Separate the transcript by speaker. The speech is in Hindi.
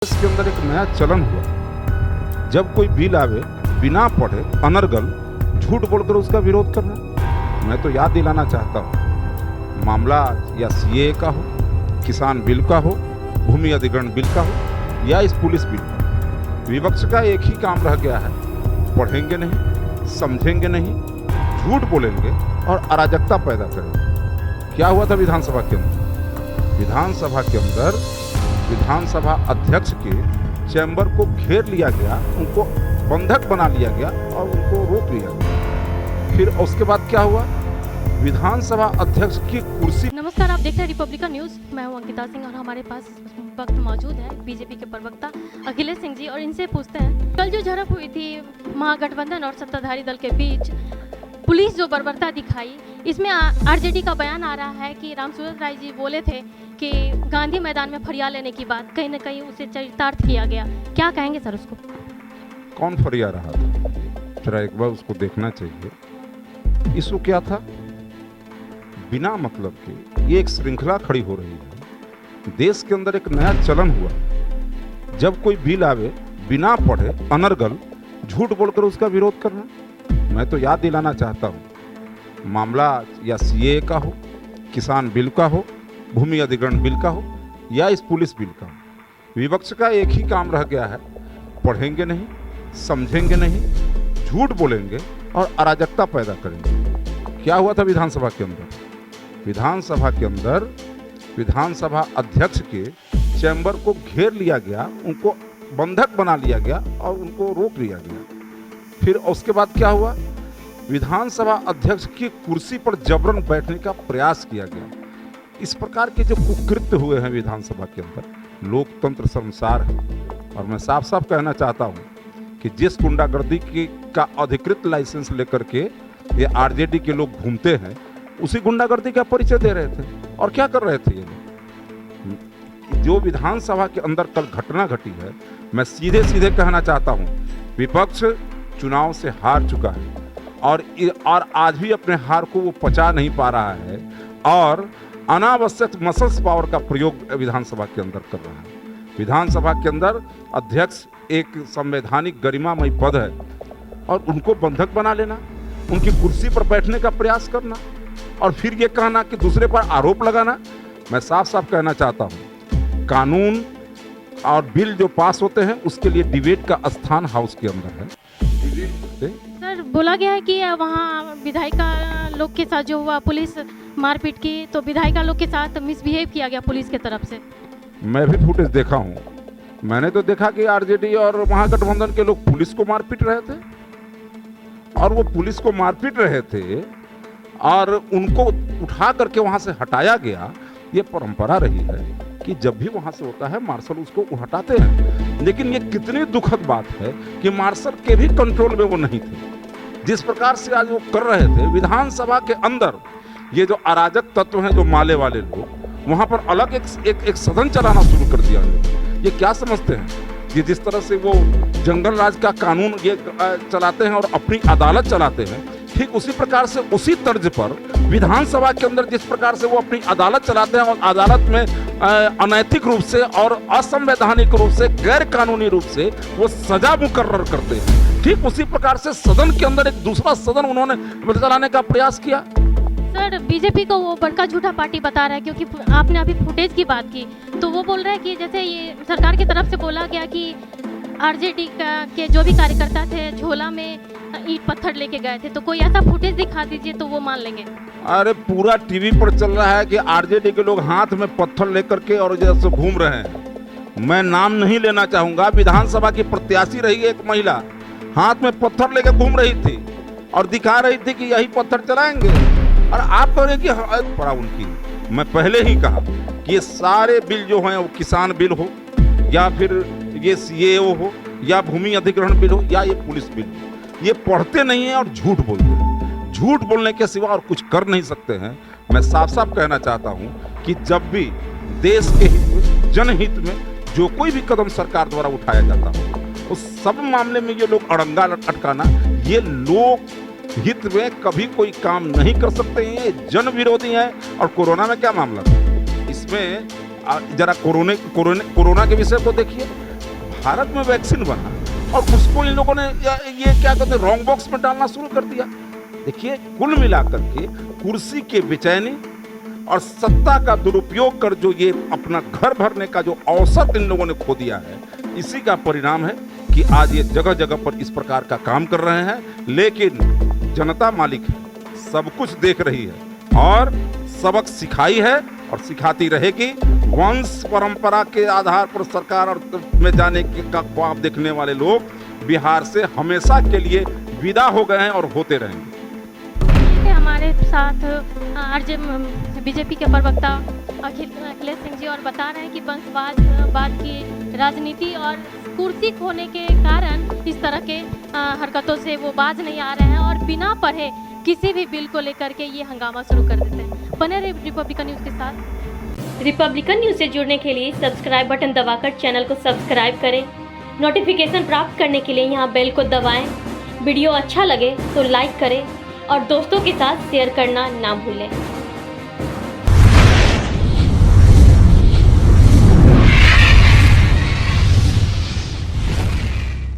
Speaker 1: इसके अंदर एक नया चलन हुआ, जब कोई बिल आवे बिना पढ़े अनर्गल झूठ बोलकर उसका विरोध करना। मैं तो याद दिलाना चाहता हूँ, मामला या सीए का हो, किसान बिल का हो, भूमि अधिग्रहण बिल का हो या इस पुलिस बिल का, विपक्ष का एक ही काम रह गया है, पढ़ेंगे नहीं, समझेंगे नहीं, झूठ बोलेंगे और अराजकता पैदा करेंगे। क्या हुआ था विधानसभा के अंदर? विधानसभा अध्यक्ष के चैम्बर को घेर लिया गया, उनको बंधक बना लिया गया और उनको रोक लिया गया। फिर उसके बाद क्या हुआ? विधानसभा अध्यक्ष की कुर्सी।
Speaker 2: नमस्कार, आप देख रहे हैं रिपब्लिकन न्यूज। मैं हूं अंकिता सिंह और हमारे पास वक्त मौजूद है बीजेपी के प्रवक्ता अखिलेश सिंह जी, और इनसे पूछते हैं, कल जो झड़प हुई थी महागठबंधन और सत्ताधारी दल के बीच, पुलिस जो बर्बरता दिखाई, इसमें आरजेडी का बयान आ रहा है कि रामसूरत राय जी बोले थे कि गांधी मैदान में फरिया लेने की बात कहीं न कहीं उसे चरितार्थ किया गया। क्या कहेंगे सर उसको?
Speaker 1: कौन फरिया रहा था? जरा एक बार उसको देखना चाहिए। इशू क्या था? बिना मतलब के ये एक श्रृंखला खड़ी हो रही है। देश के अंदर एक नया चलन हुआ, जब कोई बिल आवे बिना पढ़े अनर्गल झूठ बोलकर उसका विरोध करना। मैं तो याद दिलाना चाहता हूँ, मामला या सीए का हो, किसान बिल का हो, भूमि अधिग्रहण बिल का हो या इस पुलिस बिल का हो, विपक्ष का एक ही काम रह गया है, पढ़ेंगे नहीं, समझेंगे नहीं, झूठ बोलेंगे और अराजकता पैदा करेंगे। क्या हुआ था विधानसभा के अंदर? विधानसभा अध्यक्ष के चैम्बर को घेर लिया गया, उनको बंधक बना लिया गया और उनको रोक लिया गया। फिर उसके बाद क्या हुआ? विधानसभा अध्यक्ष की कुर्सी पर जबरन बैठने का प्रयास किया गया। इस प्रकार के जो कुकृत्य हुए हैं विधानसभा के अंदर, लोकतंत्र शर्मसार है। और मैं साफ साफ कहना चाहता हूं कि जिस गुंडागर्दी का अधिकृत लाइसेंस लेकर के ये आरजेडी के लोग घूमते हैं, उसी गुंडागर्दी का परिचय दे रहे थे। और क्या कर रहे थे ये लोग? जो विधानसभा के अंदर कल घटना घटी है, मैं सीधे सीधे कहना चाहता हूं, विपक्ष चुनाव से हार चुका है और आज भी अपने हार को वो पचा नहीं पा रहा है और अनावश्यक मसल्स पावर का प्रयोग विधानसभा के अंदर कर रहा है। विधानसभा के अंदर अध्यक्ष एक संवैधानिक गरिमामय पद है और उनको बंधक बना लेना, उनकी कुर्सी पर बैठने का प्रयास करना और फिर ये कहना कि दूसरे पर आरोप लगाना। मैं साफ साफ कहना चाहता हूँ, कानून और बिल जो पास होते हैं उसके लिए डिबेट का स्थान हाउस के अंदर है।
Speaker 2: सर, बोला गया है कि वहाँ विधायिका लोग के साथ जो हुआ पुलिस मारपीट की, तो विधायिका लोग के साथ मिसबिहेव किया गया पुलिस के तरफ से। मैं
Speaker 1: भी फुटेज देखा हूँ। मैंने तो देखा कि आरजेडी और महागठबंधन के लोग पुलिस को मारपीट रहे थे और वो पुलिस को मारपीट रहे थे और उनको उठा करके वहां से हटाया गया। ये परंपरा रही है कि जब भी वहां से होता है मार्शल उसको हटाते हैं, लेकिन ये कितनी दुखद बात है कि मार्शल के भी कंट्रोल में वो नहीं थे। जिस प्रकार से आज वो कर रहे थे विधानसभा के अंदर, ये जो अराजक तत्व हैं, जो माले वाले लोग, वहां पर अलग एक सदन चलाना शुरू कर दिया है। ये क्या समझते हैं कि जिस तरह से वो जंगल राज का कानून ये चलाते हैं और अपनी अदालत चलाते हैं, ठीक उसी प्रकार से उसी तर्ज पर विधानसभा के अंदर जिस प्रकार से वो अपनी अदालत चलाते हैं और अदालत में अनैतिक रूप से और असंवैधानिक रूप से, गैर कानूनी रूप से वो सजा मुकर्रर करते हैं, ठीक उसी प्रकार से सदन के अंदर एक दूसरा सदन उन्होंने चलाने का प्रयास किया।
Speaker 2: सर, बीजेपी को वो बड़का झूठा पार्टी बता रहा है, क्योंकि आपने अभी फुटेज की बात की, तो वो बोल रहा है कि जैसे ये सरकार की तरफ से बोला गया कि आरजेडी के जो भी कार्यकर्ता थे झोला में ईंट पत्थर लेके गए थे, तो कोई ऐसा फुटेज दिखा दीजिए तो वो मान लेंगे।
Speaker 1: अरे पूरा टीवी पर चल रहा है कि आरजेडी के लोग हाथ में पत्थर लेकर के और जैसे घूम रहे हैं। मैं नाम नहीं लेना चाहूंगा, विधानसभा की प्रत्याशी रही एक महिला, हाथ में पत्थर लेकर घूम रही थी और दिखा रही थी कि यही पत्थर चलाएंगे, और आप कह रहे कि पड़ा उनकी। मैं पहले ही कहा कि ये सारे बिल जो हैं, वो किसान बिल हो या फिर ये सीएओ हो या भूमि अधिग्रहण बिल हो या ये पुलिस बिल हो, ये पढ़ते नहीं है और झूठ बोलते हैं। झूठ बोलने के सिवा और कुछ कर नहीं सकते हैं। मैं साफ साफ कहना चाहता हूं कि जब भी देश के हित में, जनहित में जो कोई भी कदम सरकार द्वारा उठाया जाता हो, उस सब मामले में ये लोग अड़ंगा अटकाना, ये लोग हित में कभी कोई काम नहीं कर सकते हैं। ये जन विरोधी है। और कोरोना में क्या मामला था? इसमें जरा कोरोना के विषय को देखिए। भारत में वैक्सीन बना और उसको इन लोगों ने ये क्या कहते हैं रॉन्ग बॉक्स में डालना शुरू कर दिया। देखिए, कुल मिलाकर के कुर्सी के बेचैनी और सत्ता का दुरुपयोग कर जो ये अपना घर भरने का जो अवसर इन लोगों ने खो दिया है, इसी का परिणाम है कि आज ये जगह जगह पर इस प्रकार का काम कर रहे हैं। लेकिन जनता मालिक है, सब कुछ देख रही है और सबक सिखाई है और सिखाती रहेगी। वंश परंपरा के आधार पर सरकार और में जाने के का ख्वाब देखने वाले लोग बिहार से हमेशा के लिए विदा हो गए हैं और होते रहेंगे।
Speaker 2: हमारे साथ आरजे बीजेपी के प्रवक्ता अखिलेश सिंह जी और बता रहे हैं कि वंशवाद की राजनीति और कुर्सी खोने के कारण इस तरह के हरकतों से वो बाज नहीं आ रहे हैं और बिना पढ़े किसी भी बिल को लेकर के ये हंगामा शुरू कर देते हैं। बने रहे रिपब्लिकन न्यूज़ के साथ। रिपब्लिकन न्यूज़ से जुड़ने के लिए सब्सक्राइब बटन दबाकर चैनल को सब्सक्राइब करें। नोटिफिकेशन प्राप्त करने के लिए यहाँ बेल को दबाएं। वीडियो अच्छा लगे तो लाइक करें और दोस्तों के साथ शेयर करना ना भूलें।